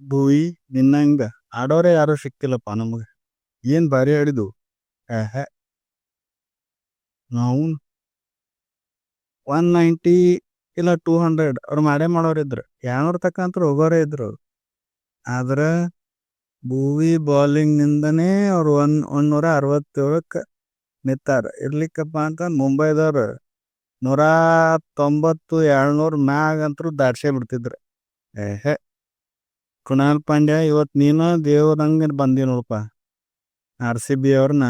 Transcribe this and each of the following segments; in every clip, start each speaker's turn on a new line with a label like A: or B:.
A: ಭುವಿ ನಿನ್ನಂಗ ಆಡೋರೇ ಯಾರು ಸಿಕ್ತಿಲ್ಲಪ್ಪ ನಮಗೆ. ಏನ್ ಭಾರಿ ಆಡಿದು. ಆಹೆ, ನಾವು 190 ಇಲ್ಲ 200 ಅವ್ರು ಮಾಡೋರಿದ್ರು. 200 ತಕ್ಕ ಅಂತೂ ಹೋಗೋರೇ ಇದ್ರು ಅವ್ರು. ಆದ್ರ ಭುವಿ ಬೌಲಿಂಗ್ ನಿಂದನೇ ಅವ್ರು 167ಕ್ಕೆ ನಿಂತಾರ. ಇರ್ಲಿಕ್ಕಪ್ಪ ಅಂತ ಮುಂಬೈದವ್ರು 190 200 ಮ್ಯಾಗ ಅಂತೂ ದಾಡ್ಸೇ ಬಿಡ್ತಿದ್ರು. ಏಹೆ, ಕೃಣಾಲ್ ಪಾಂಡ್ಯ ಇವತ್ತು ನೀನು ದೇವ್ರಂಗೆ ಬಂದಿ ನೋಡಪ್ಪ. RCB ಅವ್ರನ್ನ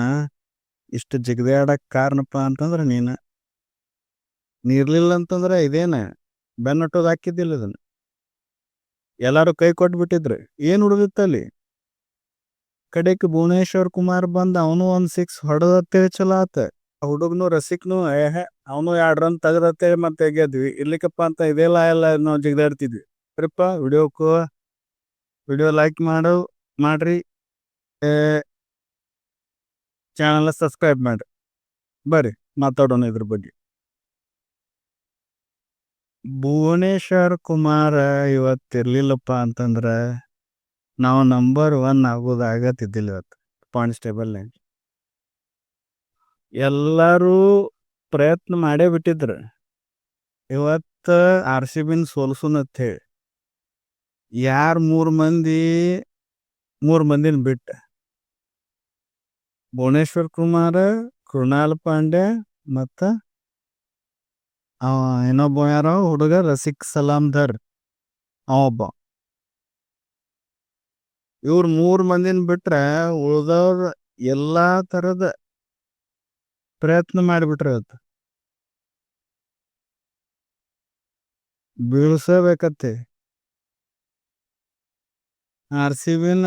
A: ಇಷ್ಟು ಜಿಗದೆ ಆಡಕ್ ಕಾರಣಪ್ಪ ಅಂತಂದ್ರೆ ನೀರ್ಲಿಲ್ಲ ಅಂತಂದ್ರೆ ಇದೇನ ಬೆನ್ನಟ್ಟೋದು ಹಾಕಿದ್ದಿಲ್ಲ ಇದನ್ನ. ಎಲ್ಲಾರು ಕೈ ಕೊಟ್ಬಿಟ್ಟಿದ್ರು. ಏನ್ ಉಳಿದಿತ್ತಲ್ಲಿ? ಕಡೆಕ್ ಭುವನೇಶ್ವರ್ ಕುಮಾರ್ ಬಂದ ಅವನು ಒಂದ್ 6 ಹೊಡೆದತ್ತೇಳಿ ಚಲೋ ಆತ. ಹುಡುಗನು ರಸಿಕ್ನು ಅವನು 2 ರನ್ ತೆಗದತ್ತೇಳಿ ಮತ್ತೆ ಗೆದ್ವಿ. ಇರ್ಲಿಕ್ಕಪ್ಪ ಅಂತ ಇದೆಲ್ಲ ಎಲ್ಲ ನಾವು ಜಿಗದಾಡ್ತಿದ್ವಿ. ಸರಿಪ್ಪ, ವಿಡಿಯೋ ಲೈಕ್ ಮಾಡ್ರಿ, ಚಾನಲ್ ಸಬ್ಸ್ಕ್ರೈಬ್ ಮಾಡ್ರಿ. ಬರ್ರಿ ಮಾತಾಡೋಣ ಇದ್ರ ಬಗ್ಗೆ. ಭುವನೇಶ್ವರ್ ಕುಮಾರ್ ಇವತ್ತಿರ್ಲಿಲ್ಲಪ್ಪ ಅಂತಂದ್ರ ನಾವು ನಂಬರ್ 1 ಆಗೋದಾಗತ್ತಿದ್ದಿಲ್ಲ ಇವತ್ತು ಪಾಯಿಂಟ್ಸ್ ಟೇಬಲ್. ಎಲ್ಲರೂ ಪ್ರಯತ್ನ ಮಾಡೇ ಬಿಟ್ಟಿದ್ರು ಇವತ್ತು RCBನ ಸೋಲ್ಸುನಂತ ಹೇಳಿ. ಯಾರು 3 ಮಂದಿನ ಬಿಟ್ಟ ಭುವನೇಶ್ವರ್ ಕುಮಾರ್, ಕೃಣಾಲ್ ಪಾಂಡ್ಯ ಮತ್ತ ಇನ್ನೊಬ್ಬ ಯಾರೋ ಹುಡುಗ ರಸಿಕ್ ಸಲಾಮ್ಧರ್ ಅವೊಬ್ಬ. ಇವ್ರು 3 ಮಂದಿನ ಬಿಟ್ರೆ ಉಳ್ದವ್ರ ಎಲ್ಲಾ ತರದ ಪ್ರಯತ್ನ ಮಾಡಿಬಿಟ್ರೆ ಇವತ್ತು ಬೀಳ್ಸಬೇಕತ್ತೆ. RCBನ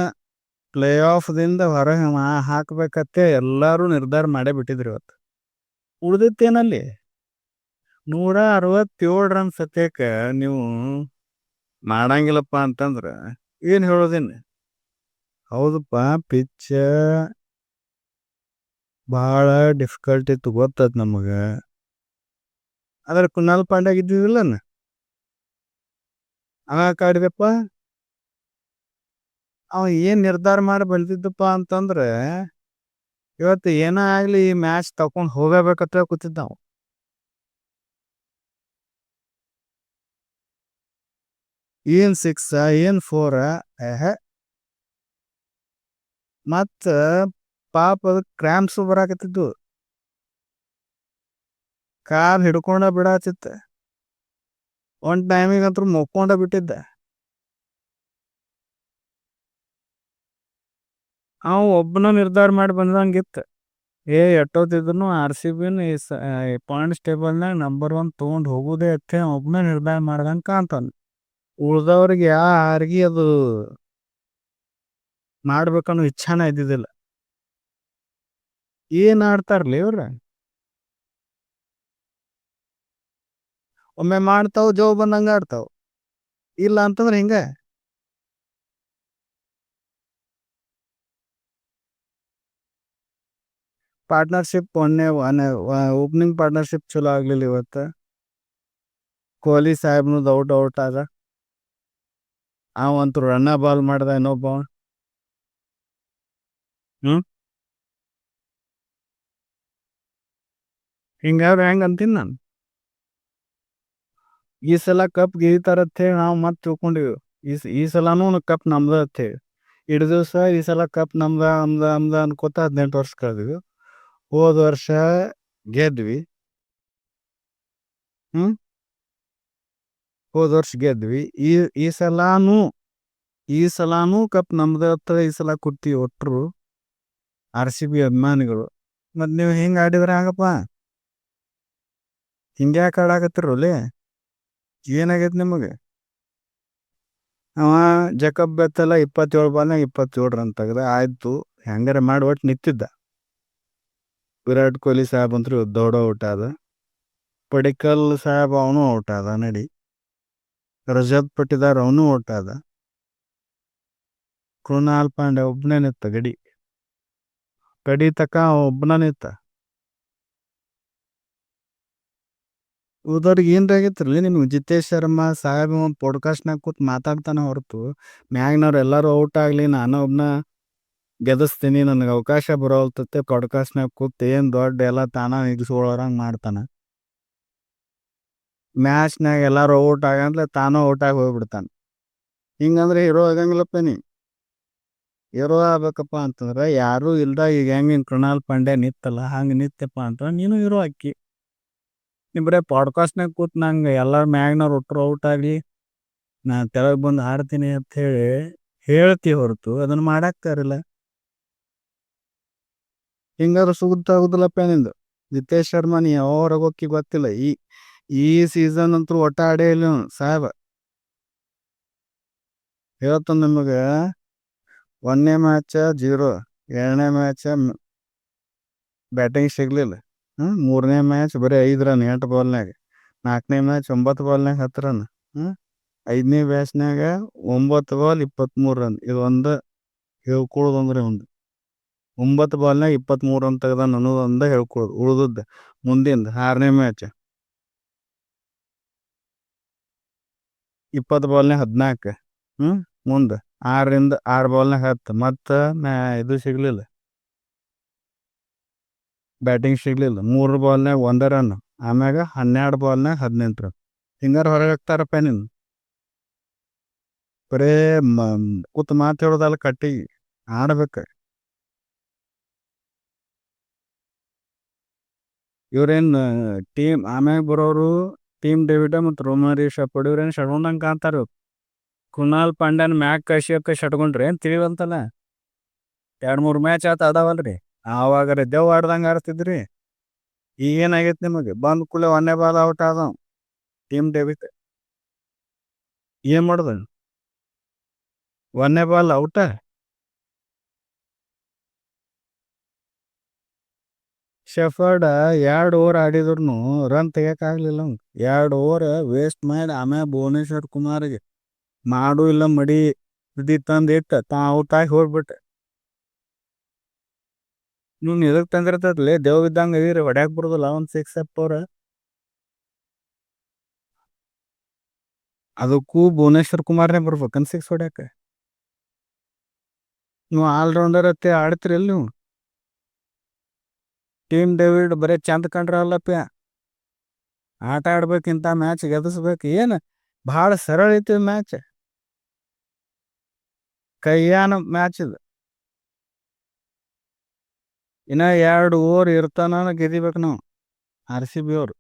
A: ಪ್ಲೇ ಆಫ್ ದಿಂದ ಹೊರಗೆ ಹಾಕ್ಬೇಕತ್ತೆ ಎಲ್ಲಾರು ನಿರ್ಧಾರ ಮಾಡೇ ಬಿಟ್ಟಿದ್ರು ಇವತ್ತು. ಉಳ್ದಿತ್ತೇನಲ್ಲಿ 167 ರನ್ ಸತ್ಯಕ್ಕೆ ನೀವು ಮಾಡಂಗಿಲ್ಲಪ್ಪ ಅಂತಂದ್ರ ಏನ್ ಹೇಳೋದೇನು? ಹೌದಪ್ಪ, ಪಿಚ್ ಬಹಳ ಡಿಫಿಕಲ್ಟ್ ಇತ್ತು ಗೊತ್ತದ ನಮಗ. ಆದ್ರೆ ಕೃಣಾಲ್ ಪಾಂಡ್ಯ ಇದ್ದಿದ್ದಿಲ್ಲ ಕಾಡಿದಪ್ಪ. ಅವ ಏನ್ ನಿರ್ಧಾರ ಮಾಡಿ ಬೆಳ್ದಿದ್ದಪ್ಪ ಅಂತಂದ್ರೆ ಇವತ್ತು ಏನ ಆಗ್ಲಿ ಈ ಮ್ಯಾಚ್ ತಕೊಂಡ್ ಹೋಗಬೇಕಂತ ಕೂತಿದ್ದ ನಾವು. ಏನ್ 6 ಏನ್ 4 ಮತ್ತ ಪಾಪ ಕ್ರ್ಯಾಂಪ್ಸ್ ಬರಾಕತ್ತಿದ್ದು. ಕಾಲ್ ಹಿಡ್ಕೊಂಡ ಬಿಡಾತಿತ್ತ. ಒಂದ್ ಟೈಮಿಗೆ ಅಂತೂ ಮುಕ್ಕೊಂಡ ಬಿಟ್ಟಿದ್ದ. ಅವ ಒಬ್ಬನ ನಿರ್ಧಾರ ಮಾಡಿ ಬಂದಂಗಿತ್ತು. ಎಷ್ಟೊತ್ತಿದ್ರು RCBನ ಈ ಪಾಯಿಂಟ್ಸ್ ಟೇಬಲ್ನಾಗ ನಂಬರ್ 1 ತೊಗೊಂಡು ಹೋಗುದೇ ಅತ್ತೆ ಒಬ್ಬನ ನಿರ್ಧಾರ ಮಾಡ್ದಂಗೆ ಕಾಣ್ತಾನ. ಉಳ್ದವ್ರಿಗೆ ಯಾರಿಗೆ ಅದು ಮಾಡ್ಬೇಕನ್ನೋ ಇಚ್ಛಾನ ಇದ್ದಿದ್ದಿಲ್ಲ. ಏನ್ ಆಡ್ತಾರ್ಲಿ ಇವ್ರ? ಒಮ್ಮೆ ಮಾಡ್ತಾವ್, ಜೋ ಬಂದಂಗ ಆಡ್ತಾವ್. ಇಲ್ಲ ಅಂತಂದ್ರೆ ಹಿಂಗ ಪಾರ್ಟ್ನರ್ಶಿಪ್ ಓಪನಿಂಗ್ ಪಾರ್ಟ್ನರ್ಶಿಪ್ ಚಲೋ ಆಗ್ಲಿಲ್ಲ ಇವತ್ತು. ಕೊಹ್ಲಿ ಸಾಹೇಬ್ನು ಔಟ್ ಆದ. ಅವಂತೂ ರನ್ನ ಬಾಲ್ ಮಾಡ್ದ ಇನ್ನೊಬ್ಬ. ಹಿಂಗಾದ್ರೆ ಹೆಂಗ ಅಂತೀನಿ ನಾನು. ಈ ಸಲ ಕಪ್ ಗೆದಿತಾರತ್ ಹೇಳಿ ನಾವು ಮತ್ತೆ ತಿಳ್ಕೊಂಡಿವಿ. ಈ ಸಲಾನು ಕಪ್ ನಮ್ದ ಅಂತ ಹೇಳಿ ಇಡ್ ದಿವ್ಸ ಈ ಸಲ ಕಪ್ ನಮ್ದ ಅನ್ಕೋತ 18 ವರ್ಷ ಕಳೆದ್ವಿ. ಹೋದ ವರ್ಷ ಗೆದ್ವಿ. ಈ ಸಲಾನು ಕಪ್ ನಮ್ದ ಹತ್ರ ಈ ಸಲ ಕುಟ್ಟಿ ಒಟ್ರು RCB ಅಭಿಮಾನಿಗಳು. ಮತ್ ನೀವು ಹಿಂಗ ಆಡಿದ್ರೆ ಆಗಪ್ಪ. ಹಿಂಗ್ಯಾಕೆ ಆಡಾಕತ್ತಿರೋಲಿ? ಏನಾಗೈತಿ ನಿಮಗೆ? ಅವ ಜಕಬ್ ಬೆತ್ತಲ್ಲ 27 ಬಾಲ್ನಾಗ 27 ರನ್ ತೆಗ್ದ. ಆಯ್ತು, ಹೆಂಗಾರ ಮಾಡಿ ಒಟ್ಟು ನಿಂತಿದ್ದ. ವಿರಾಟ್ ಕೊಹ್ಲಿ ಸಾಹೇಬ್ ಅಂತೂ ದೊಡ್ಡ ಔಟ್ ಆದ. ಪಡಿಕಲ್ ಸಾಹೇಬ್ ಅವನು ಔಟ್ ಆದ. ನಡಿ ರಜತ್ ಪಟ್ಟಿದಾರ್ ಅವನು ಔಟ್ ಆದ. ಕೃಣಾಲ್ ಪಾಂಡ್ಯ ಒಬ್ಬನೇ ನಿಂತ ಕಡಿ ತಕ ಒಬ್ಬನ ನಿಂತ. ಉಳ್ದವ್ರಿಗೆ ಏನ್ರ ಆಗೈತ್ರಿ ನಿಮ್ಗೆ ಜಿತೇಶ್ ಶರ್ಮಾ ಸಾಹೇಬ್ ಪಾಡ್ಕಾಸ್ಟ್ನಾಗ ಕೂತ್ ಮಾತಾಡ್ತಾನ ಹೊರತು ಮ್ಯಾಗ್ನವ್ರು ಎಲ್ಲರೂ ಔಟ್ ಆಗ್ಲಿ ನಾನು ಒಬ್ನ ಗೆದಸ್ತೀನಿ ನನಗೆ ಅವಕಾಶ ಬರೋಲ್ತತೆ ಪಾಡ್ಕಾಸ್ಟ್ನಾಗ ಕೂತ್ ಏನ್ ದೊಡ್ಡ ಎಲ್ಲ ತಾನ ನಿಗಿಸ್ಕೊಳ್ಳೋರಂಗ್ ಮಾಡ್ತಾನ. ಮ್ಯಾಚ್ನಾಗ ಎಲ್ಲಾರು ಔಟ್ ಆಗಂದ್ರೆ ತಾನು ಔಟ್ ಆಗಿ ಹೋಗ್ಬಿಡ್ತಾನ. ಹಿಂಗಂದ್ರೆ ಹೀರೋ ಆಗಂಗಿಲ್ಲಪ್ಪ ನೀ. ಹೀರೋ ಆಗ್ಬೇಕಪ್ಪ ಅಂತಂದ್ರೆ ಯಾರು ಇಲ್ದ ಈಗ ಹೆಂಗ್ ಕೃಣಾಲ್ ಪಾಂಡ್ಯ ನಿತ್ತಲ್ಲ ಹಂಗ ನಿತ್ಯಪ್ಪ ಅಂತಂದ್ರೆ ನೀನು ಹೀರೋ ಅಕ್ಕಿ. ನೀ ಬರೇ ಪಾಡ್ಕಾಸ್ಟ್ನಾಗ ಕೂತ್ ನಂಗೆ ಎಲ್ಲಾರ ಮ್ಯಾಗ್ನವ್ರು ಒಟ್ಟರು ಔಟ್ ಆಗಿ ನಾ ತೆಳಗ್ ಬಂದು ಆಡ್ತೀನಿ ಅಂತ ಹೇಳಿ ಹೇಳ್ತಿ ಹೊರತು ಅದನ್ನ ಮಾಡಾಕ್ತಾರಿಲ್ಲ. ಹಿಂಗಾದ್ರೆ ಸುಗುತ್ತಾಗುದಿಲ್ಲಪ್ಪ ನಿಂದು. ಜಿತೇಶ್ ಶರ್ಮಾ ನೀ ಯಾವಾಗ ಹೋಗಿ ಗೊತ್ತಿಲ್ಲ. ಈ ಸೀಸನ್ ಅಂತೂ ಒಟ್ಟ ಆಡೇ ಇಲ್ಲ ಸಾಹೇಬ. ಹೇಳ್ತಾನ ನಿಮಗೆ 1ನೇ ಮ್ಯಾಚ್ 0, 2ನೇ ಮ್ಯಾಚ್ ಬ್ಯಾಟಿಂಗ್ ಸಿಗ್ಲಿಲ್ಲ, 3ನೇ ಮ್ಯಾಚ್ ಬರೀ 5 ರನ್ 8 ಬಾಲ್ನಾಗ, 4ನೇ ಮ್ಯಾಚ್ 9 ಬಾಲ್ನಾಗ 10 ರನ್, 5ನೇ ಮ್ಯಾಚ್ನಾಗ 9 ಬಾಲ್ 23 ರನ್. ಇದು ಒಂದು ಹೇಳ್ಕೊಳೋದಂದ್ರೆ ಒಂದು 9 ಬಾಲ್ನಾಗ 23 ರನ್ ತೆಗ್ದ ಅನ್ನೋದೊಂದ ಹೇಳ್ಕೊಳೋದು. ಉಳ್ದದ್ದು ಮುಂದಿಂದ 6ನೇ ಮ್ಯಾಚ್ 20 ಬಾಲ್ನಾಗ 14, ಮುಂದೆ 6 ಬಾಲ್ನಾಗ 10 ಮತ್ತು ಇದು ಸಿಗ್ಲಿಲ್ಲ, ಬ್ಯಾಟಿಂಗ್ ಸಿಗ್ಲಿಲ್ಲ. 3 ಬಾಲ್ನಾಗ 1 ರನ್, ಆಮ್ಯಾಗ 12 ಬಾಲ್ನಾಗ 18 ರನ್. ಹಿಂಗಾರ ಹೊರಗೆ ಹಾಕ್ತಾರಪ್ಪ ನೀನು. ಬರೇ ಕೂತ್ ಮಾತು ಹೇಳೋದಲ್ಲ, ಕಟ್ಟಿಗೆ ಆಡ್ಬೇಕ. ಇವ್ರೇನ್ ಟೀಮ್ ಆಮ್ಯಾಗ ಬರೋರು ಟೀಮ್ ಡೇವಿಡ್ ಮತ್ತು ರೋಮರಿ ಶಪಡ್ ಇವ್ರೇನು ಶಟ್ಕೊಂಡಂಗೆ ಕಾಣ್ತಾರ. ಕೃಣಾಲ್ ಪಾಂಡ್ಯನ್ ಮ್ಯಾಕ್ ಕಳ್ಸಿಯಕ್ಕೆ ಶಟ್ಕೊಂಡ್ರಿ ಏನು ತಿಳಿವಂತಲ್ಲ. 2-3 ಮ್ಯಾಚ್ ಆತ ಅದಾವಲ್ರಿ. ಆವಾಗಾರ ದೇವ್ ಆಡ್ದಂಗೆ ಆಡ್ತಿದ್ರಿ. ಈಗ ಏನಾಗೈತಿ ನಿಮಗೆ? ಬಂದ್ ಕೂಡಲೇ 1ನೇ ಬಾಲ್ ಔಟ್ ಆದ ಟೀಮ್ ಡೇವಿಡ್. ಏನ್ ಮಾಡುದ? 1ನೇ ಬಾಲ್ ಔಟ. ಶೆಫರ್ಡ್ 2 ಓವರ್ ಆಡಿದ್ರು ರನ್ ತೆಗಿಯಕ್ಕಾಗ್ಲಿಲ್ಲ. 2 ಓವರ್ ವೇಸ್ಟ್ ಮಾಡಿ ಆಮ್ಯಾಗ ಭುವನೇಶ್ವರ್ ಕುಮಾರ್ಗೆ ಮಾಡು ಇಲ್ಲ ಮಡಿ ಬಿದ್ದಿ ತಂದು ಇಟ್ಟ ತಾ ಔಟ್ ಆಗಿ ಹೋಗ್ಬಿಟ್ಟ. ನೀವು ಎದಕ್ ತಂದಿರ್ತದ್ಲಿ ದೇವ್ ಇದ್ದಂಗೆ ಇದೀರಿ, ಹೊಡ್ಯಾಕ್ ಬರೋದಿಲ್ಲ ಒಂದು 6 ಅವ್ರ. ಅದಕ್ಕೂ ಭುವನೇಶ್ವರ್ ಕುಮಾರ್ನೇ ಬರ್ಬೇಕನ್ 6 ಹೊಡ್ಯಾಕ. ನೀವು ಆಲ್ರೌಂಡರ್ ಅತ್ತೆ ಆಡ್ತಿರಿ ಎಲ್ಲಿ ನೀವು? ಟೀಮ್ ಡೇವಿಡ್ ಬರೀ ಚಂದ ಕಂಡ್ರ ಅಲ್ಲಪ್ಪ. ಆಟ ಆಡ್ಬೇಕಿಂತ ಮ್ಯಾಚ್ ಗೆದಿಸ್ಬೇಕು. ಏನು ಭಾಳ ಸರಳ ಐತಿ ಮ್ಯಾಚ್, ಕೈಯಾನ ಮ್ಯಾಚ್ ಇದು. ಇನ್ನ 2 ಓವರ್ ಇರ್ತಾನ ಗೆದಿಬೇಕು ನಾವು RCB ಅವ್ರು.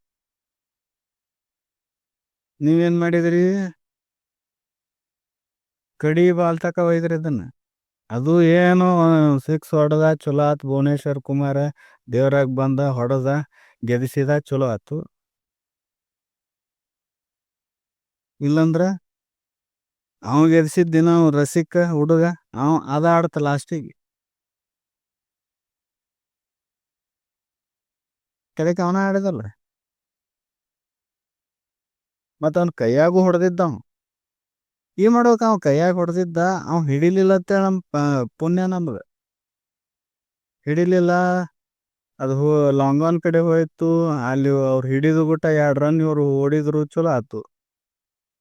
A: ನೀವೇನ್ ಮಾಡಿದ್ರಿ? ಕಡಿ ಬಾಲ್ ತಕ ಒಯ್ದ್ರಿ ಇದನ್ನ. ಅದು ಏನು 6 ಹೊಡೆದ ಚಲೋ ಆತು. ಭುವನೇಶ್ವರ್ ಕುಮಾರ ದೇವ್ರಾಗ ಬಂದ ಹೊಡೆದ ಗೆದಿಸಿದ ಚಲೋ ಆತು. ಇಲ್ಲಂದ್ರ ಅವ ಗೆದಿಸಿದ್ದಿನ ರಸಿಕ ಹುಡುಗ ಅವ ಅದ ಆಡ್ತ ಲಾಸ್ಟಿಗೆ. ಕಡೆಕ್ ಅವನ ಆಡಿದಲ್ಲ. ಮತ್ತ ಅವ್ನ ಕೈಯಾಗೂ ಹೊಡೆದಿದ್ದ. ಏನ್ ಮಾಡ್ಬೇಕ? ಅವ ಕೈಯಾಗ ಹೊಡೆದಿದ್ದ, ಅವ ಹಿಡಿಲಿಲ್ಲ ಅಂತೇಳಿ ಪುಣ್ಯ ನಮ್ದು. ಹಿಡಿಲಿಲ್ಲ, ಅದು ಲಾಂಗ್ ಆನ್ ಕಡೆ ಹೋಯ್ತು. ಅಲ್ಲಿ ಅವ್ರು ಹಿಡಿದು ಬಿಟ್ಟ 2 ರನ್ ಇವ್ರು ಓಡಿದ್ರು ಚಲೋ ಆತು.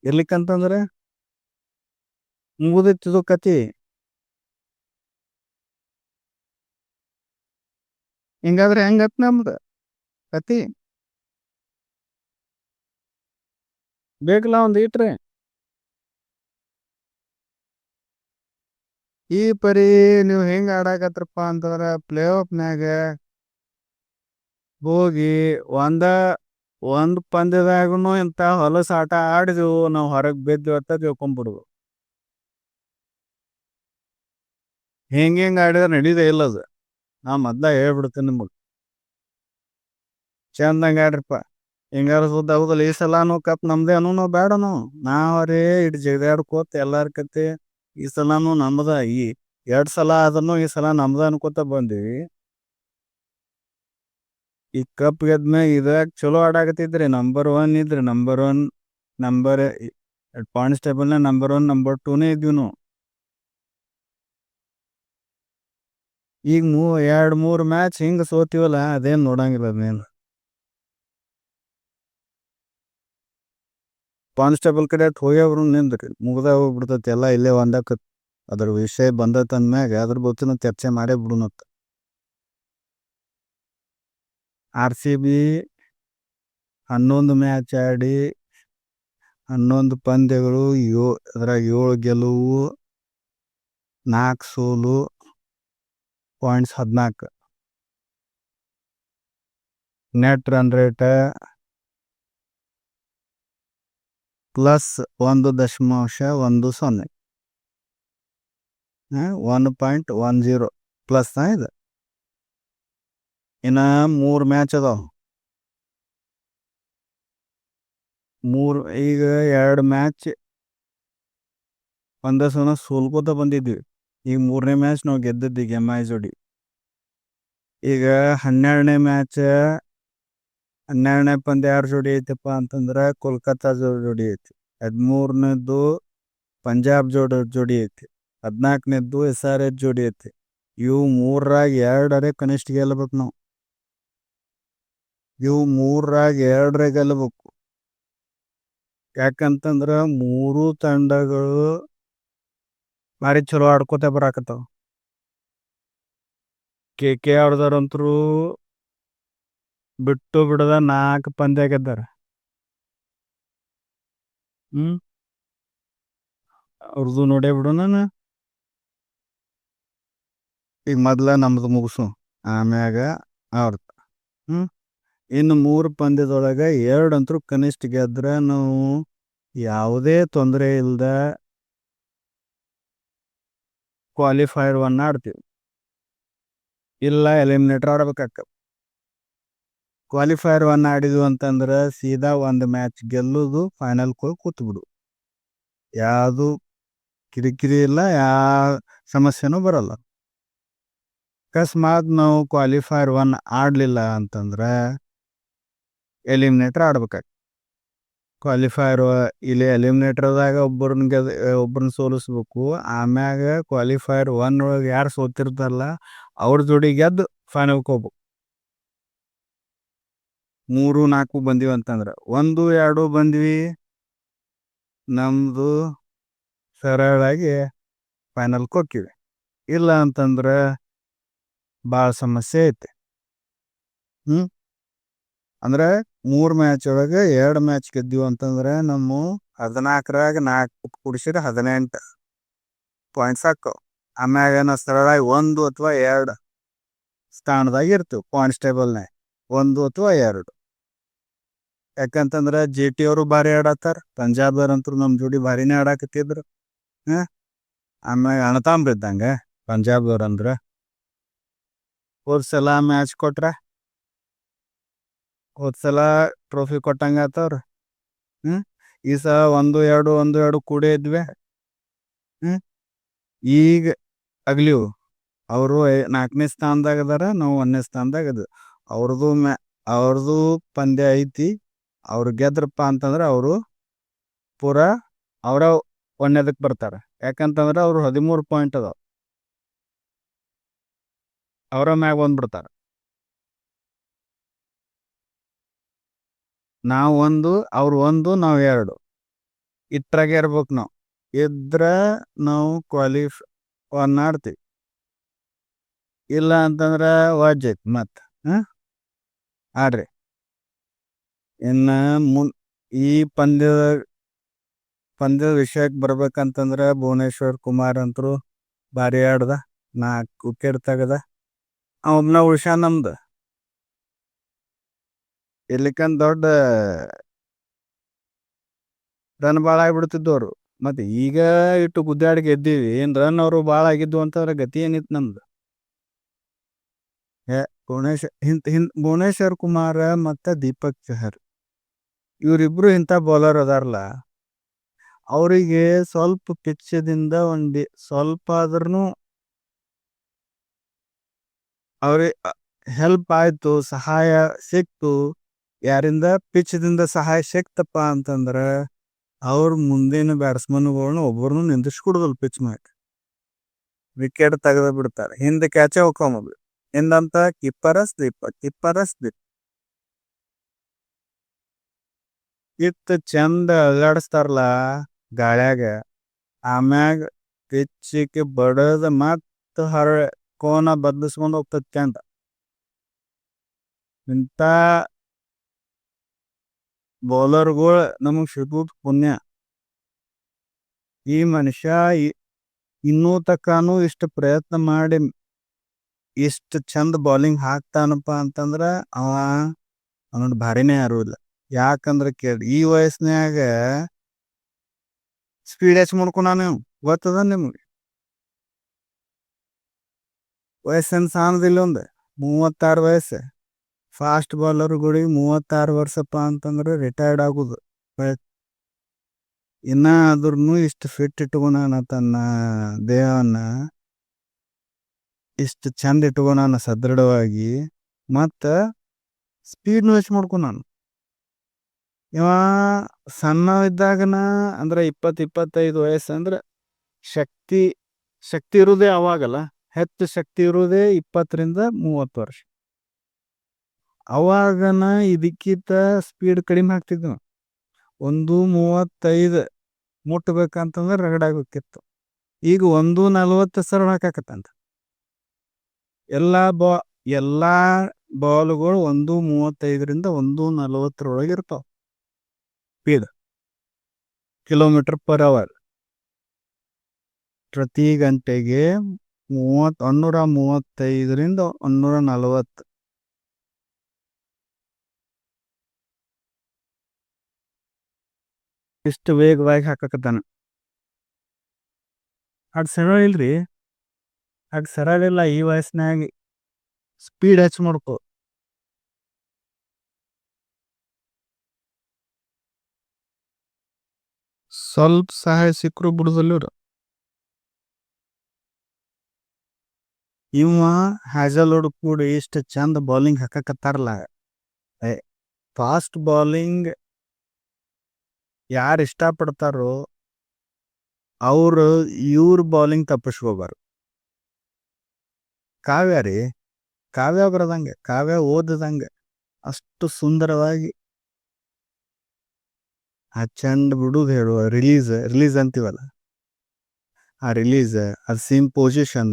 A: ಇರ್ಲಿಕ್ಕಂತಂದ್ರೆ ಮುಗುದಿತ್ತು ಕತಿ. ಹಿಂಗಾದ್ರೆ ಹೆಂಗತ್ ನಮ್ದು ಕತಿ? ಬೇಕಲ್ಲ ಒಂದ್ ಇಟ್ರೆ. ಈ ಪರಿ ನೀವು ಹೆಂಗ್ ಆಡಾಕತ್ರಪ್ಪ ಅಂತಂದ್ರ ಪ್ಲೇ ಆಫ್ನ್ಯಾಗ ಹೋಗಿ ಒಂದ್ ಪಂದ್ಯದಾಗನು ಇಂಥ ಹೊಲಸ ಆಟ ಆಡಿದೆವು ನಾವು ಹೊರಗೆ ಬಿದ್ದು ಅಂತ ತಿಳ್ಕೊಂಡ್ಬಿಡುದು. ಹೆಂಗ್ ಆಡಿದ್ರೆ ನಡೀದೇ ಇಲ್ಲದು. ನಾ ಮೊದ್ಲ ಹೇಳ್ಬಿಡ್ತೇನೆ ನಿಮಗೆ, ಚಂದಂಗ ಆಡ್ರಿಪ್ಪ. ಹಿಂಗಾರ ಸುದ್ದ ಆಗುದಿಲ್ಲ. ಈ ಸಲಾನು ಕಪ್ ನಮ್ದೇ ಅನ್ನೋ ಬೇಡನು. ನಾವರೇ ಇಟ್ಟು ಜಗದಾಡ್ಕೋತ ಎಲ್ಲಾರ ಕತೆ ಈ ಸಲಾನು ನಮ್ದ. ಈ 2 ಸಲ ಅದನ್ನು ಈ ಸಲ ನಮ್ದ ಅನ್ಕೋತ ಬಂದಿವಿ. ಈ ಕಪ್ ಗೆದ್ಮ್ಯಾಗ ಇದಾಗ ಚಲೋ ಆಡಾಕತ್ತಿದ್ರಿ. ನಂಬರ್ 1 ಇದ್ರಿ. ನಂಬರ್ ಪಾಯಿಂಟ್ಸ್ ಟೇಬಲ್ನ ನಂಬರ್ 1 ನಂಬರ್ 2ನೇ ಇದ್ವಿ ನಾವು. ಈಗ 2-3 ಮ್ಯಾಚ್ ಹಿಂಗ ಸೋತಿವಲ್ಲ, ಅದೇನ್ ನೋಡಂಗಿಲ್ಲ ಅದೇನು. ಕಾನ್ಸ್ಟೇಬಲ್ ಕಡೆ ಹೋಗ್ಯವ್ರು ನಿಂದ್ರಿ ಮುಗ್ದ ಹೋಗ್ಬಿಡ್ತೈತಿ ಎಲ್ಲ ಇಲ್ಲೇ ಒಂದಕ್ಕೆ ಅದ್ರ ವಿಷಯ ಬಂದತ್ ಅಂದ್ಮ್ಯಾಗ ಅದ್ರ ಬಗ್ಗೆನೂ ಚರ್ಚೆ ಮಾಡೇ ಬಿಡುನತ್ತ. RCB 11 ಮ್ಯಾಚ್ ಆಡಿ 11 ಪಂದ್ಯಗಳು ಅದ್ರಾಗ 7 ಗೆಲುವು 4 ಸೋಲು points 14. Net run rate +1.10 1.10 plus ಇದು. ಇನ್ನ 3 ಮ್ಯಾಚ್ ಅದಾವ. ಈಗ 2 ಮ್ಯಾಚ್ ಒಂದೇ ಸಲ ಸೋಲ್ಕೋತ ಬಂದಿದ್ವಿ. ಈಗ 3ನೇ ಮ್ಯಾಚ್ ನಾವು ಗೆದ್ದಿದ್ದೀವಿ MI ಜೋಡಿ. ಈಗ 12ನೇ ಮ್ಯಾಚ್ 12ನೇ ಪಂದ್ಯ ಯಾರ ಜೋಡಿ ಐತಪ್ಪ ಅಂತಂದ್ರೆ ಕೋಲ್ಕತ್ತಾ ಜೋಡಿ ಐತಿ. 13ನೇದ್ದು ಪಂಜಾಬ್ ಜೋಡಿ ಐತಿ. 14ನೇದ್ದು SRH ಜೋಡಿ ಐತಿ. ಇವು 3ರಾಗ 2 ಕನಿಷ್ಠ ಗೆಲ್ಲಬೇಕು ನಾವು. ಇವು 3ರಾಗ 2 ಗೆಲ್ಲಬೇಕು. ಯಾಕಂತಂದ್ರ 3 ತಂಡಗಳು ಭಾರಿ ಚಲೋ ಆಡ್ಕೋತ ಬರಾಕತ್ತಾವ. ಅವ್ರದವ್ರಂತರೂ ಬಿಟ್ಟು ಬಿಡದ 4 ಪಂದ್ಯ ಗೆದ್ದಾರ. ಅವ್ರದ್ದು ನೋಡೇ ಬಿಡು ನಾನು. ಈಗ ಮೊದ್ಲ ನಮ್ದು ಮುಗಿಸು ಆಮ್ಯಾಗ ಅವ್ರದ್ದು. ಇನ್ನು 3 ಪಂದ್ಯದೊಳಗೆ 2 ಅಂತೂ ಕನಿಷ್ಠ ಗೆದ್ರೆ ನಾವು ಯಾವುದೇ ತೊಂದರೆ ಇಲ್ದ ಕ್ವಾಲಿಫೈರ್ 1 ಆಡ್ತೀವಿ. ಇಲ್ಲ ಎಲಿಮಿನೇಟರ್ ಆಡ್ಬೇಕಾಕ. ಕ್ವಾಲಿಫೈರ್ 1 ಆಡಿದ್ವು ಅಂತಂದ್ರೆ ಸೀದಾ 1 ಮ್ಯಾಚ್ ಗೆಲ್ಲುದು ಫೈನಲ್ ಕೂತ್ಬಿಡು. ಯಾವುದು ಕಿರಿಕಿರಿ ಇಲ್ಲ, ಯಾವ ಸಮಸ್ಯೆನೂ ಬರಲ್ಲ. ಅಕಸ್ಮಾತ್ ನಾವು ಕ್ವಾಲಿಫೈರ್ 1 ಆಡಲಿಲ್ಲ ಅಂತಂದ್ರೆ ಎಲಿಮಿನೇಟರ್ ಆಡ್ಬೇಕಾಗ್ತದೆ. ಕ್ವಾಲಿಫೈರ್ ಇಲ್ಲಿ ಎಲಿಮಿನೇಟರ್ದಾಗ ಒಬ್ಬರನ್ನ ಸೋಲಿಸ್ಬೇಕು. ಆಮ್ಯಾಗ ಕ್ವಾಲಿಫೈರ್ 1 ಒಳಗೆ ಯಾರು ಸೋತಿರ್ತಾರಲ್ಲ ಅವ್ರ ಜೋಡಿ ಗೆದ್ದು ಫೈನಲ್ಗೆ ಹೋಗ್ಬೇಕು. 3, 4 ಬಂದಿವಿ ಅಂತಂದ್ರೆ 1, 2 ಬಂದ್ವಿ ನಮ್ದು ಸರಳಾಗಿ ಫೈನಲ್ಗೆ ಹೋಗ್ತೀವಿ. ಇಲ್ಲ ಅಂತಂದ್ರೆ ಭಾಳ ಸಮಸ್ಯೆ ಐತೆ. ಅಂದ್ರೆ 3 ಮ್ಯಾಚ್ ಒಳಗೆ 2 ಮ್ಯಾಚ್ ಗೆದ್ದೀವಿ ಅಂತಂದ್ರೆ ನಮ್ಮ 14ರಾಗ 4 ಕೂಡಿಸಿದ್ರೆ 18 ಪಾಯಿಂಟ್ಸ್ ಹಾಕವು. ಆಮ್ಯಾಗ ನಾವು ಸರಳಾಗಿ 1 ಅಥವಾ 2 ಸ್ಥಾನದಾಗ ಇರ್ತೀವಿ ಪಾಯಿಂಟ್ಸ್ ಟೇಬಲ್ನಾಗ. 1 ಅಥವಾ 2. ಯಾಕಂತಂದ್ರೆ GT ಅವರು ಭಾರಿ ಆಡತ್ತಾರ. ಪಂಜಾಬ್ದವ್ರಂತೂ ನಮ್ಮ ಜೋಡಿ ಭಾರಿನೇ ಆಡಾಕತ್ತಿದ್ರು. ಆಮ್ಯಾಗ ಅಣತಾಂಬ್ರಿದ್ದಂಗೆ ಪಂಜಾಬ್ದವ್ರಂದ್ರೆ. ಹೋದ್ಸಲ ಮ್ಯಾಚ್ ಕೊಟ್ರ ಹೋದ್ಸಲ ಟ್ರೋಫಿ ಕೊಟ್ಟಂಗ ಆತವ್ರ. ಈ ಸಲ 1-2 ಕೂಡೇ ಇದ್ವಿ. ಈಗ ಆಗ್ಲಿವು ಅವರು 4ನೇ ಸ್ಥಾನದಾಗ ಅದಾರ, ನಾವು 1ನೇ ಸ್ಥಾನದಾಗ ಅದ. ಅವ್ರದ್ದು ಪಂದ್ಯ ಐತಿ. ಅವ್ರು ಗೆದ್ರಪ್ಪ ಅಂತಂದ್ರೆ ಅವರು ಪೂರಾ ಅವರ 1ನೇದಕ್ಕೆ ಬರ್ತಾರೆ. ಯಾಕಂತಂದ್ರೆ ಅವ್ರು 13 ಪಾಯಿಂಟ್ ಅದಾವ. ಅವರ ಮ್ಯಾಗ ಬಂದ್ಬಿಡ್ತಾರೆ. ನಾವು 1, ಅವ್ರು 1, ನಾವು 2 ಇಟ್ರಾಗೆ ಇರ್ಬೇಕು. ನಾವು ಇದ್ರೆ ನಾವು ಕ್ವಾಲಿಫೈ 1 ಆಡ್ತೀವಿ. ಇಲ್ಲ ಅಂತಂದ್ರೆ ವಾಜೈತಿ ಮತ್ತೆ. ಆಡ್ರಿ. ಇನ್ನು ಈ ಪಂದ್ಯದ ವಿಷಯಕ್ಕೆ ಬರ್ಬೇಕಂತಂದ್ರೆ ಭುವನೇಶ್ವರ್ ಕುಮಾರ್ ಅಂತರು ಭಾರಿ ಆಡ್ದ. 4 ವಿಕೆಟ್ ತೆಗದ. ಒಬ್ನ ಉಳ್ಸ್ಯಾನ ನಮ್ದು. ಇರ್ಲಿಕ್ಕಂದ್ ದೊಡ್ಡ ರನ್ ಭಾಳ ಆಗ್ಬಿಡ್ತಿದ್ದವ್ರು. ಮತ್ತೆ ಈಗ ಇಟ್ಟು ಗುದ್ದಾಡಿ ಗೆದ್ದೀವಿ. ಏನು ರನ್ ಅವರು ಭಾಳ ಆಗಿದ್ದು ಅಂತಂದ್ರೆ ಗತಿ ಏನಿತ್ತು ನಮ್ದು. ಭುವನೇಶ್ವರ್ ಕುಮಾರ್ ಮತ್ತು ದೀಪಕ್ ಚಹರ್ ಇವರಿಬ್ರು ಇಂಥ ಬೌಲರ್ ಅದಾರಲ್ಲ, ಅವರಿಗೆ ಸ್ವಲ್ಪ ಪಿಚ್ಚದಿಂದ ಸ್ವಲ್ಪ ಆದ್ರೂ ಅವ್ರಿಗೆ ಹೆಲ್ಪ್ ಆಯ್ತು, ಸಹಾಯ ಸಿಕ್ತು. ಯಾರಿಂದ ಪಿಚ್ದಿಂದ ಸಹಾಯ ಸಿಕ್ತಪ್ಪ ಅಂತಂದ್ರೆ ಅವ್ರ ಮುಂದಿನ ಬ್ಯಾಟ್ಸ್ಮನ್ಗಳನ್ನ ಒಬ್ಬರನ್ನು ನಿಂದಿಸ್ಕೊಡುದಲ್ಲ ಪಿಚ್ ಮ್ಯಾಗ. ವಿಕೆಟ್ ತೆಗೆದ ಬಿಡ್ತಾರೆ. ಹಿಂದೆ ಕ್ಯಾಚೆ ಹೋಗ್ಕೊಂಬೋದು. ಹಿಂದಂತ ಕಿಪ್ಪರಸ್ ದೀಪ. ಇತ್ತ ಚಂದ ಅಲ್ಲಾಡಿಸ್ತಾರಲ್ಲ ಗಾಳ್ಯಾಗ, ಆಮ್ಯಾಗ ಪಿಚ್ಚಿಗೆ ಬಡದ ಮತ್ತ ಕೋನ ಬದಲಿಸ್ಕೊಂಡ್ ಹೋಗ್ತದ ಚಂದ. ಇಂಥ ಬೌಲರ್ಗಳು ನಮಗ್ ಸಿಗುದ್ ಪುಣ್ಯ. ಈ ಮನುಷ್ಯ ಇನ್ನೂ ತಕಾನು ಇಷ್ಟ ಪ್ರಯತ್ನ ಮಾಡಿ ಇಷ್ಟ ಚಂದ ಬೌಲಿಂಗ್ ಹಾಕ್ತಾನಪ್ಪ ಅಂತಂದ್ರ ಅವನೋಡ್ ಭಾರಿನೇ ಯಾರು ಇಲ್ಲ. ಯಾಕಂದ್ರ ಕೇಳಿ ಈ ವಯಸ್ಸಿನಾಗ ಸ್ಪೀಡ್ ಹೆಚ್ಚು ಮಾಡ್ಕೊನಾನು ಗೊತ್ತದ ನಿಮ್ಗೆ. ವಯಸ್ಸೇನು ಸಾಣದಿಲ್ಲ, ಒಂದು 36 ವಯಸ್ಸು. ಫಾಸ್ಟ್ ಬೌಲರ್ಗಳಿಗೆ 36 ವರ್ಷಪ್ಪ ಅಂತಂದ್ರೆ ರಿಟೈರ್ಡ್ ಆಗುದು. ಇನ್ನ ಅದ್ರೂ ಇಷ್ಟು ಫಿಟ್ ಇಟ್ಕೊಳಾನ, ತನ್ನ ದೇಹವನ್ನ ಇಷ್ಟು ಚಂದ ಇಟ್ಕೊಳಾನ ಸದೃಢವಾಗಿ. ಮತ್ತ ಸ್ಪೀಡ್ನು ಹೆಚ್ಚು ಮಾಡ್ಕೊನಾನು. ಇವ ಸಣ್ಣ ಇದ್ದಾಗನ ಅಂದ್ರೆ 20-25 ವಯಸ್ಸು ಅಂದ್ರೆ ಶಕ್ತಿ ಇರುವುದೇ ಅವಾಗಲ್ಲ. ಹೆಚ್ಚು ಶಕ್ತಿ ಇರುವುದೇ 20-30 ವರ್ಷ. ಅವಾಗನ ಇದಕ್ಕಿಂತ ಸ್ಪೀಡ್ ಕಡಿಮೆ ಹಾಕ್ತಿದ್ವು. 1:35 ಮುಟ್ಬೇಕಂತಂದ್ರೆ ರಗಡಾಗಬೇಕಿತ್ತು. ಈಗ 1:40 ಸರಳ ಹಾಕಾಕತ್ತಂತ. ಎಲ್ಲಾ ಬಾಲ್ಗಳು 1:35ರಿಂದ 1:40 ಇರ್ತಾವ ಸ್ಪೀಡ್, km/h. ಪ್ರತಿ ಗಂಟೆಗೆ 135ರಿಂದ 140. ಇಷ್ಟು ವೇಗವಾಗಿ ಹಾಕಕತ್ತಾನ. ಅದ್ ಸರಳ ಇಲ್ರಿ, ಅದ್ ಸರಳ ಇಲ್ಲ. ಈ ವಯಸ್ಸಿನಾಗ ಸ್ಪೀಡ್ ಹೆಚ್ಚು ಮಾಡ್ಕೋ. ಸ್ವಲ್ಪ ಸಹಾಯ ಸಿಕ್ಕರು ಬಿಡುದಲ್ಲವ್ರು. ಇವ ಹ್ಯಾಜಲ್ವುಡ್ ಕೂಡ ಇಷ್ಟ ಚಂದ ಬೌಲಿಂಗ್ ಹಾಕಕತ್ತಾರಲ್ಲ. ಫಾಸ್ಟ್ ಬೌಲಿಂಗ್ ಯಾರು ಇಷ್ಟಪಡ್ತಾರೋ ಅವರು ಇವ್ರ ಬೌಲಿಂಗ್ ತಪ್ಪಿಸ್ಕೋಬಾರ್ದು. ಕಾವ್ಯ ಬರದಂಗೆ, ಕಾವ್ಯ ಓದದಂಗೆ ಅಷ್ಟು ಸುಂದರವಾಗಿ ಆ ಚಂದ ಬಿಡುದು ಹೇಳುವ ರಿಲೀಸ್ ಅಂತೀವಲ್ಲ, ಆ ರಿಲೀಸ್, ಆ ಸೇಮ್ ಪೊಸಿಷನ್,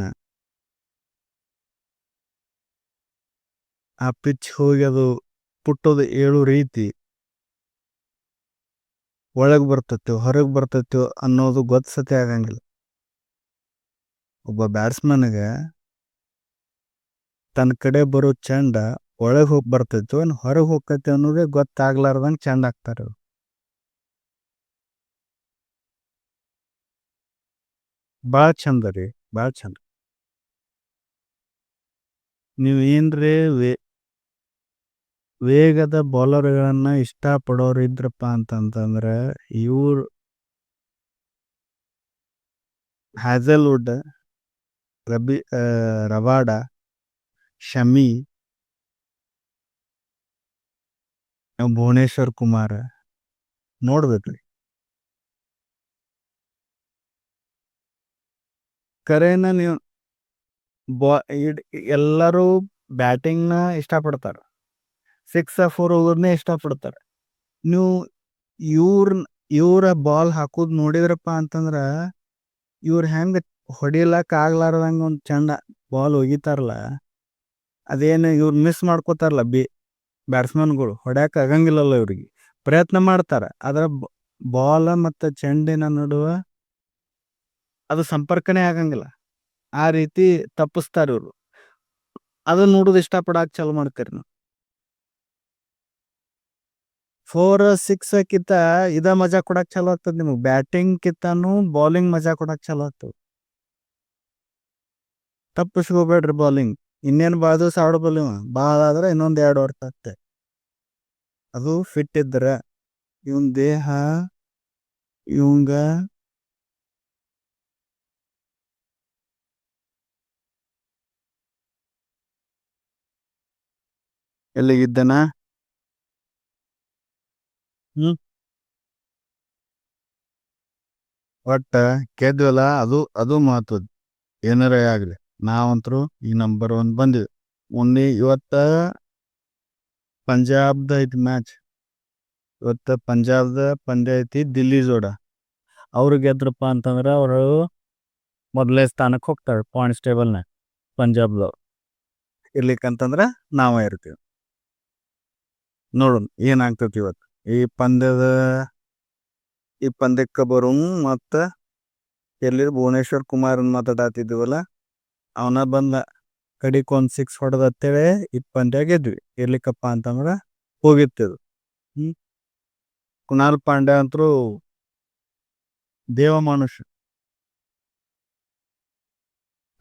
A: ಆ ಪಿಚ್ ಹೋಗಿ ಅದು ಪುಟ್ಟೋದು ಏಳು ರೀತಿ, ಒಳಗ್ ಬರ್ತೈತೋ ಹೊರಗೆ ಬರ್ತೈತೋ ಅನ್ನೋದು ಗೊತ್ತಸತೆ ಆಗಂಗಿಲ್ಲ. ಒಬ್ಬ ಬ್ಯಾಟ್ಸ್ಮನ್ಗೆ ತನ್ನ ಕಡೆ ಬರೋ ಚಂಡ ಒಳಗೆ ಹೋಗಿ ಬರ್ತೈತೋ ಏನು ಹೊರಗೆ ಹೋಗ್ತೈತೆ ಅನ್ನೋದೇ ಗೊತ್ತಾಗ್ಲಾರ್ದಂಗೆ ಚಂದ ಆಗ್ತಾರೆ. ಭಾಳ ಚಂದ ರೀ, ಭಾಳ ಚಂದ. ನೀವು ಏನ್ರೇ ವೇಗದ ಬೌಲರ್ಗಳನ್ನ ಇಷ್ಟಪಡೋರು ಇದ್ರಪ್ಪ ಅಂತಂತಂದ್ರೆ ಇವ್ರು ಹ್ಯಾಜಲ್ವುಡ್, ರವಾಡ, ಶಮಿ, ಭುವನೇಶ್ವರ್ ಕುಮಾರ್ ನೋಡ್ಬೇಕ್ರಿ. ಕರೇನ ನೀವು ಎಲ್ಲರೂ ಬ್ಯಾಟಿಂಗ್ನ ಇಷ್ಟಪಡ್ತಾರ, 6-4 ಹೋಗೋದನ್ನೇ ಇಷ್ಟಪಡ್ತಾರೆ. ನೀವು ಇವ್ರ ಬಾಲ್ ಹಾಕೋದು ನೋಡಿದ್ರಪ್ಪ ಅಂತಂದ್ರ ಇವ್ರ ಹೆಂಗ ಹೊಡಿಲಕ್ ಆಗ್ಲಾರ್ದಂಗ ಒಂದು ಚಂದ ಬಾಲ್ ಒಗಿತಾರಲ್ಲ, ಅದೇನು ಇವ್ರು ಮಿಸ್ ಮಾಡ್ಕೋತಾರಲ್ಲ. ಬ್ಯಾಟ್ಸ್ಮನ್ಗಳು ಹೊಡ್ಯಾಕ ಆಗಂಗಿಲ್ಲಲ್ಲ, ಇವ್ರಿಗೆ ಪ್ರಯತ್ನ ಮಾಡ್ತಾರ. ಅದ್ರ ಬಾಲ್ ಮತ್ತು ಚೆಂಡಿನ ನಡುವೆ ಅದು ಸಂಪರ್ಕನೇ ಆಗಂಗಿಲ್ಲ. ಆ ರೀತಿ ತಪ್ಪಿಸ್ತಾರ ಇವ್ರು. ಅದನ್ನ ನೋಡೋದು ಇಷ್ಟಪಡಾಕ್ ಚಾಲು ಮಾಡ್ತಾರೆ ನಾವು. 4-6 ಕಿಂತ ಇದ ಮಜಾ ಕೊಡಕ್ ಚಾಲು ಆಗ್ತದ ನಿಮಗೆ. ಬ್ಯಾಟಿಂಗ್ ಕಿಂತಾನು ಬೌಲಿಂಗ್ ಮಜಾ ಕೊಡಕ್ ಚಾಲು ಆಗ್ತದ. ತಪ್ಪಿಸ್ಕೋಬೇಡ್ರಿ ಬೌಲಿಂಗ್. ಇನ್ನೇನು ಭಾಳ ದಿವಸ ಆಡೋಬಲ್ಲ. ಭಾಳ ಆದ್ರೆ ಇನ್ನೊಂದು 2 ವರ್ಷ ಆಗ್ತದೆ. ಅದು ಫಿಟ್ ಇದ್ರ ಇವನ್ ದೇಹ ಇವಂಗ ಎಲ್ಲಿಗಿದ್ದನ ಒಟ್ಟ ಗೆದ್ವಲ್ಲ, ಅದು ಮಹತ್ವದ. ಏನಾರ ಆಗ್ಲಿ ನಾವಂತರೂ ಈ ನಂಬರ್ 1 ಬಂದಿವಿ. ಇವತ್ತ ಪಂಜಾಬ್ದ ಐತಿ ಮ್ಯಾಚ್. ಇವತ್ತು ಪಂಜಾಬ್ದ ಪಂದ್ಯ ಐತಿ ದಿಲ್ಲಿ ಜೋಡ. ಅವ್ರು ಗೆದ್ರಪ್ಪ ಅಂತಂದ್ರೆ ಅವರು ಮೊದಲೇ ಸ್ಥಾನಕ್ಕೆ ಹೋಗ್ತಾರೆ ಪಾಯಿಂಟ್ಸ್ ಟೇಬಲ್ನ ಪಂಜಾಬ್ದವ್ರು. ಇರ್ಲಿಕ್ಕಂತಂದ್ರೆ ನಾವೇ ಇರ್ತೀವಿ. ನೋಡೋಣ ಏನಾಗ್ತೈತಿ ಇವತ್ತು ಈ ಪಂದ್ಯಕ್ಕೆ ಬರೋ ಮತ್ತು ಎಲ್ಲಿ ಭುವನೇಶ್ವರ್ ಕುಮಾರನ್ ಮಾತಾಡತ್ತಿದ್ದೀವಲ್ಲ ಅವನ ಬಂದ ಕಡಿಕ್ 1 6 ಹೊಡೆದ ಅಂತೇಳಿ ಈ ಪಂದ್ಯ ಗೆದ್ವಿ. ಇರ್ಲಿಕ್ಕಪ್ಪ ಅಂತಂದ್ರೆ ಹೋಗಿತ್ತದು. ಕುನಾಲ್ ಪಾಂಡ್ಯ ಅಂತರೂ ದೇವ ಮನುಷ್ಯ.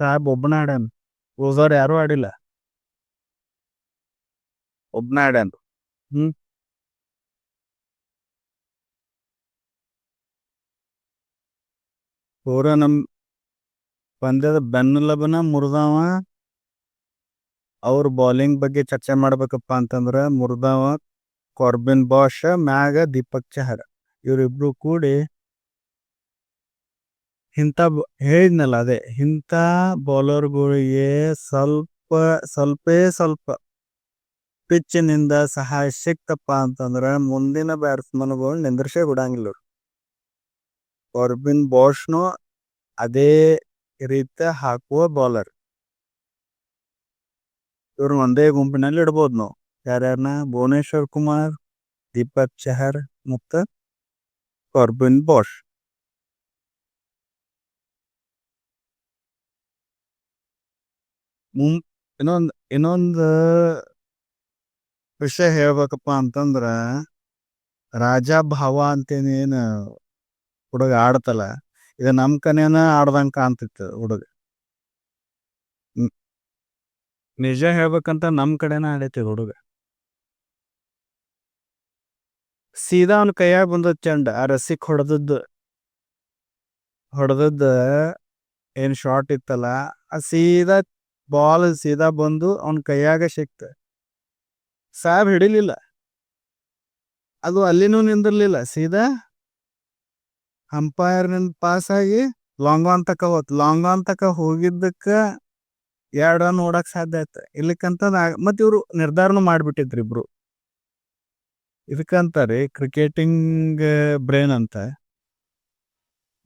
A: ಸಾಹೇಬ್ ಒಬ್ಬನ ಆಡ್ಯಾನ, ಉಳ್ದವ್ರು ಯಾರೂ ಆಡಿಲ್ಲ, ಒಬ್ಬನ ಆಡ್ಯಾನ. ಪೂರ ನಮ್ಮ ಪಂದ್ಯದ ಬೆನ್ನೆಲುಬನ ಮುರಿದವ. ಅವ್ರ ಬೌಲಿಂಗ್ ಬಗ್ಗೆ ಚರ್ಚೆ ಮಾಡ್ಬೇಕಪ್ಪ ಅಂತಂದ್ರೆ ಮುರಿದವ ಕಾರ್ಬಿನ್ ಬಾಷ್, ಮ್ಯಾಗ ದೀಪಕ್ ಚಹರ್. ಇವರಿಬ್ರು ಕೂಡಿ ಹೇಳಿದ್ನಲ್ಲ ಅದೇ ಇಂಥ ಬೌಲರ್ಗಳಿಗೆ ಸ್ವಲ್ಪ ಪಿಚ್ಚಿನಿಂದ ಸಹಾಯ ಸಿಕ್ತಪ್ಪ ಅಂತಂದ್ರೆ ಮುಂದಿನ ಬ್ಯಾಟ್ಸ್ಮನ್ಗಳು ನಿಂದ್ರಸೇ ಬಿಡಂಗಿಲ್ಲ. ಕಾರ್ಬಿನ್ ಬಾಷ್ನು ಅದೇ ರೀತಿ ಹಾಕುವ ಬೌಲರ್. ಇವ್ರು ಒಂದೇ ಗುಂಪಿನಲ್ಲಿ ಇಡ್ಬೋದು ನಾವು. ಯಾರ್ಯಾರನ್ನ? ಭುವನೇಶ್ವರ್ ಕುಮಾರ್, ದೀಪಕ್ ಚಹರ್ ಮತ್ತು ಕಾರ್ಬಿನ್ ಬಾಷ್. ಇನ್ನೊಂದು ವಿಷಯ ಹೇಳ್ಬೇಕಪ್ಪ ಅಂತಂದ್ರ ರಾಜಾ ಭಾವ ಅಂತೇನೇನು ಹುಡುಗ ಆಡ್ತಲ್ಲ, ಇದು ನಮ್ ಕನೇನ ಆಡ್ದಂಗ ಕಾಣ್ತಿತ್ತು ಹುಡುಗ. ನಿಜ ಹೇಳ್ಬೇಕಂತ ನಮ್ ಕಡೆನ ಆಡೈತಿ ಹುಡುಗ. ಸೀದಾ ಅವನ ಕೈಯಾಗ ಬಂದದ ಚೆಂಡ, ಆ ರಸಿಕ್ ಹೊಡೆದದ್ದು ಏನ್ ಶಾರ್ಟ್ ಇತ್ತಲ್ಲ, ಆ ಸೀದಾ ಬಾಲ್ ಸೀದಾ ಬಂದು ಅವನ ಕೈಯಾಗ ಸಿಕ್ತ. ಸಾಹೇಬ್ ಹಿಡಿಲಿಲ್ಲ, ಅದು ಅಲ್ಲಿನೂ ನಿಂದಿರ್ಲಿಲ್ಲ, ಸೀದಾ ಅಂಪೈರ್ನಿಂದ ಪಾಸ್ ಆಗಿ ಲಾಂಗ್ ಆನ್ ತಕ ಹೋತ್. ಲಾಂಗ್ ಆನ್ ತಕ ಹೋಗಿದ್ದಕ್ಕ 2 ರನ್ ಓಡಕ್ ಸಾಧ್ಯ ಆಯ್ತು. ಇಲ್ಲಿಕ್ಕಂತ ಮತ್ತೆ ಇವ್ರು ನಿರ್ಧಾರನು ಮಾಡ್ಬಿಟ್ಟಿದ್ರು ಇಬ್ರು. ಇದಕ್ಕಂತಾರೆ ಕ್ರಿಕೆಟಿಂಗ್ ಬ್ರೇನ್ ಅಂತ.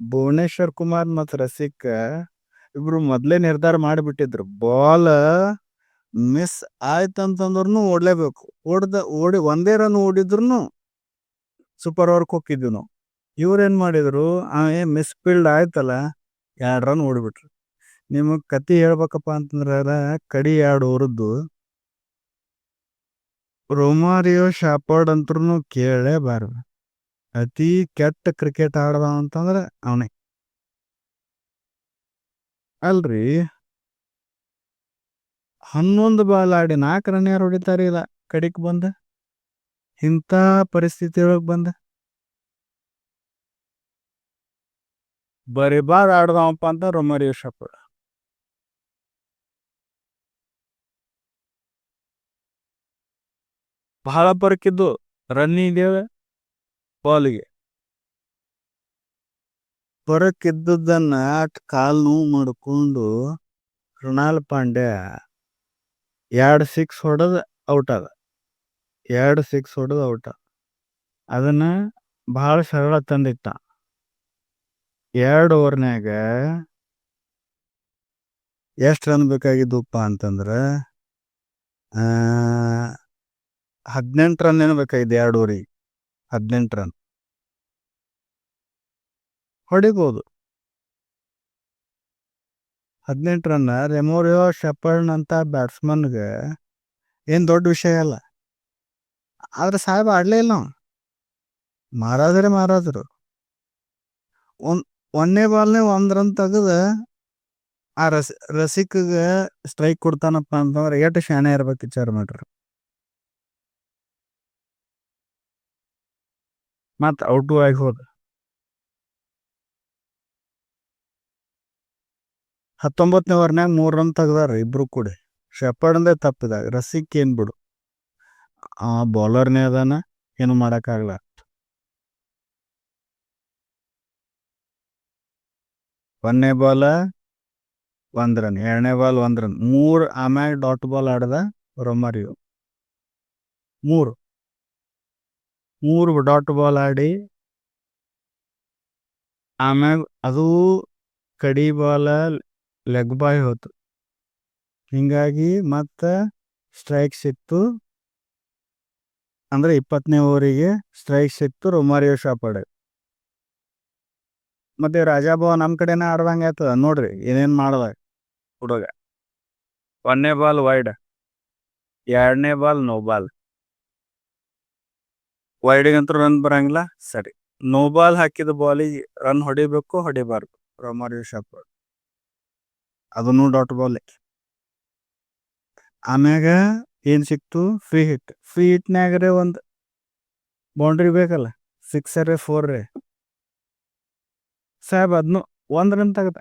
A: ಭುವನೇಶ್ವರ್ ಕುಮಾರ್ ಮತ್ತು ರಸಿಕ್ ಇಬ್ರು ಮೊದ್ಲೇ ನಿರ್ಧಾರ ಮಾಡಿಬಿಟ್ಟಿದ್ರು, ಬಾಲ್ ಮಿಸ್ ಆಯ್ತಂತಂದ್ರೂ ಓಡ್ಲೇಬೇಕು. ಓಡಿ ಒಂದೇ ರನ್ ಓಡಿದ್ರು ಸೂಪರ್ ಓವರ್ಗೆ ಹೋಗಿದ್ವಿ ನಾವು. ಇವ್ರೇನ್ ಮಾಡಿದ್ರು, ಮಿಸ್ ಫೀಲ್ಡ್ ಆಯ್ತಲ್ಲ 2 ರನ್ ಓಡಿಬಿಟ್ರು. ನಿಮಗ್ ಕತಿ ಹೇಳ್ಬೇಕಪ್ಪ ಅಂತಂದ್ರ ಕಡಿ 2 ಓವರದ್ದು ರೊಮಾರಿಯೋ ಶಾಪರ್ಡ್ ಅಂತೂ ಕೇಳಲೇಬಾರ್ದು. ಅತಿ ಕೆಟ್ಟ ಕ್ರಿಕೆಟ್ ಆಡ್ದ ಅಂತಂದ್ರ ಅವನೇ ಅಲ್ರಿ. 11 ಬಾಲ್ ಆಡಿ 4 ರನ್ ಯಾರು ಹೊಡಿತಾರೆ ಇಲ್ಲ ಕಡಿಕ್ ಬಂದ ಇಂಥ ಪರಿಸ್ಥಿತಿ ಒಳಗೆ ಬಂದ. ಬರೀ ಬಾರ್ ಆಡ್ದವಪ್ಪ ಅಂತ ರೊಮಾರಿಯೋ ಶಾಪರ್ಡ್. ಬಹಳ ಪರಕಿದ್ದು ರನ್ನಿಗೆ ಬಾಲಿಗೆ ಪರಕ್ಕಿದ್ದನ್ನ ಕಾಲ್ ನೋವು ಮಾಡಿಕೊಂಡು ಕೃಣಾಲ್ ಪಾಂಡ್ಯ 2 6 ಹೊಡೆದು ಔಟ್ ಅದ. 2 6 ಹೊಡೆದು ಔಟ್. ಅದನ್ನ ಬಹಳ ಸರಳ ತಂದಿಟ್ಟ. 2 ಓವರ್ನ್ಯಾಗ ಎಷ್ಟು ರನ್ ಬೇಕಾಗಿದ್ದಪ್ಪ ಅಂತಂದ್ರೆ 18 ರನ್ ಏನೋ ಬೇಕಾಗಿದೆ. 2 ಓವರಿಗೆ 18 ರನ್ ಹೊಡಿಬೋದು. 18 ರನ್ ರೊಮಾರಿಯೋ ಶಾಪರ್ಡ್ ಅಂತ ಬ್ಯಾಟ್ಸ್ಮನ್ಗೆ ಏನು ದೊಡ್ಡ ವಿಷಯ ಅಲ್ಲ. ಆದ್ರೆ ಸಾಹೇಬ್ ಆಡಲೇ ಇಲ್ಲ. ಮಾರಾದ್ರು ಒಂದೇ ಬಾಲ್ನೇ 1 ರನ್ ತೆಗೆದು ಆ ರಸಿಕ್ಗೆ ಸ್ಟ್ರೈಕ್ ಕೊಡ್ತಾನಪ್ಪ ಅಂತಂದ್ರೆ ಎಷ್ಟು ಶಾಣೆ ಇರ್ಬೇಕು ವಿಚಾರ ಮಾಡ್ರಿ. ಮತ್ತೆ ಔಟು ಆಗಿ ಹೋದ. 19ನೇ ಓವರ್ನ್ಯಾಗ 3 ರನ್ ತೆಗ್ದಾರ ಇಬ್ರು ಕೂಡ. ಶೆಪರ್ಡ್ದೇ ತಪ್ಪಿದಾಗ ರಸಿಕ್ ಏನ್ ಬಿಡು, ಆ ಬೌಲರ್ನೇ ಅದಾನ, ಏನು ಮಾಡೋಕ್ಕಾಗಲ್ಲ. ಒಂದನೇ ಬಾಲ್ 1 ರನ್, 2ನೇ ಬಾಲ್ 1 ರನ್, 3 ಆಮ್ಯಾಗ ಡಾಟ್ ಬಾಲ್ ಆಡ್ದ ರೊಮಾರಿಯೋ 3. 3 ಡಾಟ್ ಬಾಲ್ ಆಡಿ ಆಮ್ಯಾಗ ಅದು ಕಡಿ ಬಾಲ ಲೆಗ್ ಬಾಯ್ ಹೋತು. ಹಿಂಗಾಗಿ ಮತ್ತೆ ಸ್ಟ್ರೈಕ್ ಸಿಕ್ತು. ಅಂದ್ರೆ 20ನೇ ಓವರಿಗೆ ಸ್ಟ್ರೈಕ್ ಸಿಕ್ತು ರೊಮಾರಿಯೋ ಶಾಪಡೆ. ಮತ್ತೆ ರಾಜಾಬಾವ ನಮ್ಮ ಕಡೆನೇ ಆಡ್ದಂಗೆ ಆಯ್ತದ ನೋಡ್ರಿ ಏನೇನ್ ಮಾಡದ ಹುಡುಗ. 1ನೇ ಬಾಲ್ ವೈಡ್, 2ನೇ ಬಾಲ್ ನೋ ಬಾಲ್. ವೈಡಿಗಂತೂ ರನ್ ಬರಂಗಿಲ್ಲ. ಸರಿ, ನೋ ಬಾಲ್ ಹಾಕಿದ ಬಾಲಿಗೆ ರನ್ ಹೊಡಿಬಾರ್ದು ರೊಮಾರಿಯೋ ಶಾಪಡೆ. ಅದನ್ನು ಡಾಟ್ ಬಾಲ್. ಆಮ್ಯಾಗ ಏನ್ ಸಿಕ್ತು, ಫ್ರೀ ಹಿಟ್ನಾಗ್ರೆ ಒಂದು ಬೌಂಡ್ರಿ ಬೇಕಲ್ಲ, 6 4 ಸಾಹೇಬ್ ಅದನ್ನು 1 ರನ್ ತೆಗ್ದ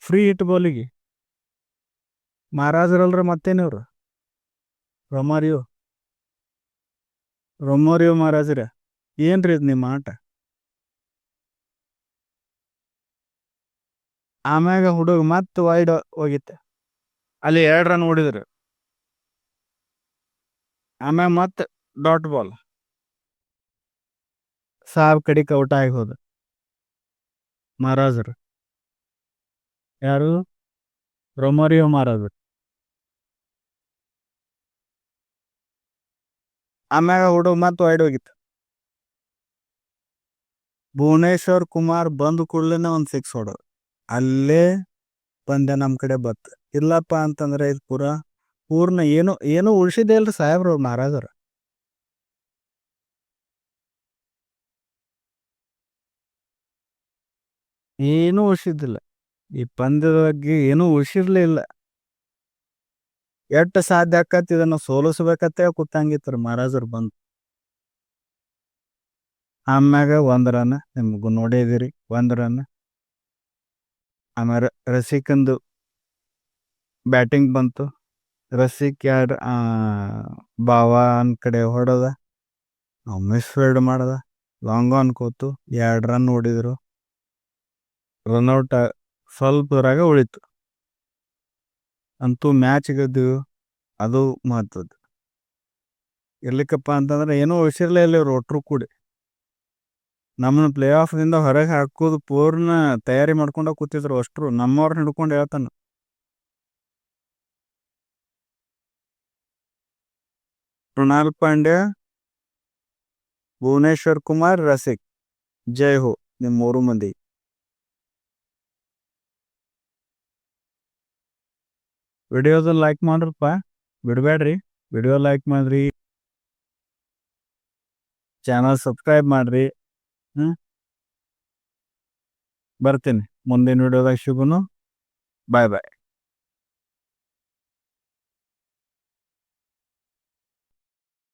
A: ಫ್ರೀ ಹಿಟ್ ಬಾಲಿಗೆ. ಮಹಾರಾಜರಲ್ರ ಮತ್ತೇನಿವ್ರು, ರೊಮಾರಿಯೋ ಮಹಾರಾಜರ. ಏನ್ರಿ ಇದು ನಿಮ್ಮ ಆಟ? ಆಮ್ಯಾಗ ಹುಡುಗ ಮತ್ತೆ ವೈಡ್ ಹೋಗಿತ್ತ, ಅಲ್ಲಿ 2 ರನ್ ಹೊಡಿದ್ರು. ಆಮ್ಯಾಗ ಮತ್ತೆ ಡಾಟ್ ಬಾಲ್, ಸಾಹೇಬ್ ಕಡಿಕ್ ಔಟ್ ಆಗಿ ಹೋದ ಮಹಾರಾಜರು. ಯಾರು? ರೊಮಾರಿಯೋ ಮಹಾರಾಜರು. ಆಮ್ಯಾಗ ಹುಡುಗ ಮತ್ತೆ ವೈಡ್ ಹೋಗಿತ್ತು. ಭುವನೇಶ್ವರ್ ಕುಮಾರ್ ಬಂದು ಕೂಡ್ಲೇನೆ ಒಂದು 6 ಹೊಡೋದು. ಅಲ್ಲೇ ಪಂದ್ಯ ನಮ್ಮ ಕಡೆ ಬತ್ತು. ಇಲ್ಲಪ್ಪ ಅಂತಂದ್ರೆ ಇದು ಪೂರ್ಣ ಏನು ಉಳಿಸಿದೆ ಇಲ್ರಿ ಸಾಹೇಬ್ರು ಮಹಾರಾಜರು. ಏನೂ ಉಳಿಸಿದ್ದಿಲ್ಲ. ಈ ಪಂದ್ಯದ ಬಗ್ಗೆ ಏನೂ ಉಳಿಸಿರ್ಲೇ ಇಲ್ಲ. ಎಟ್ಟು ಸಾಧ್ಯ ಆಕತ್ ಇದನ್ನ ಸೋಲಿಸ್ಬೇಕತ್ತೆ ಕೂತಂಗಿತ್ರಿ ಮಹಾರಾಜರು ಬಂದು. ಆಮ್ಯಾಗ 1 ರನ್, ನಿಮ್ಗೂ ನೋಡಿದಿರಿ 1 ರನ್. ಆಮೇಲೆ ರಸಿಕಂದು ಬ್ಯಾಟಿಂಗ್ ಬಂತು. ರಸಿಕ್ ಬಾವನ್ ಕಡೆ ಹೊಡೆದ, ಮಿಸ್ಫೀಲ್ಡ್ ಮಾಡದ, ಲಾಂಗ್ ಆನ್ ಕೂತು 2 ರನ್ ಹೊಡಿದ್ರು. ರನ್ಔಟ್ ಸ್ವಲ್ಪದ್ರಾಗ ಉಳಿತು. ಅಂತೂ ಮ್ಯಾಚ್ ಗೆದ್ದು, ಅದು ಮಹತ್ವದ್ದು. ಇರ್ಲಿಕ್ಕಪ್ಪ ಅಂತಂದ್ರೆ ಏನೂ ಉಳಿಸಿರ್ಲೇ ಇಲ್ಲ ಇವ್ರು ಒಟ್ಟರು ಕೂಡಿ. ನಮ್ಮನ್ನ ಪ್ಲೇ ಆಫ್ದಿಂದ ಹೊರಗೆ ಹಾಕೋದು ಪೂರ್ಣ ತಯಾರಿ ಮಾಡ್ಕೊಂಡ ಕೂತಿದ್ರು ಅಷ್ಟ್ರು. ನಮ್ಮವ್ರನ್ನ ಹಿಡ್ಕೊಂಡು ಹೇಳ್ತಾನ. ಕೃಣಾಲ್ ಪಾಂಡ್ಯ, ಭುವನೇಶ್ವರ್ ಕುಮಾರ್, ರಸಿಕ್, ಜೈ ಹೋ ನಿಮ್ 3 ಮಂದಿ. ವಿಡಿಯೋದ ಲೈಕ್ ಮಾಡ್ರಪ್ಪ, ಬಿಡ್ಬೇಡ್ರಿ. ವಿಡಿಯೋ ಲೈಕ್ ಮಾಡ್ರಿ, ಚಾನಲ್ ಸಬ್ಸ್ಕ್ರೈಬ್ ಮಾಡ್ರಿ. ಬರ್ತೀನಿ ಮುಂದಿನ ವಿಡಿಯೋದಾಗ. ಶುಭನು, ಬಾಯ್ ಬಾಯ್.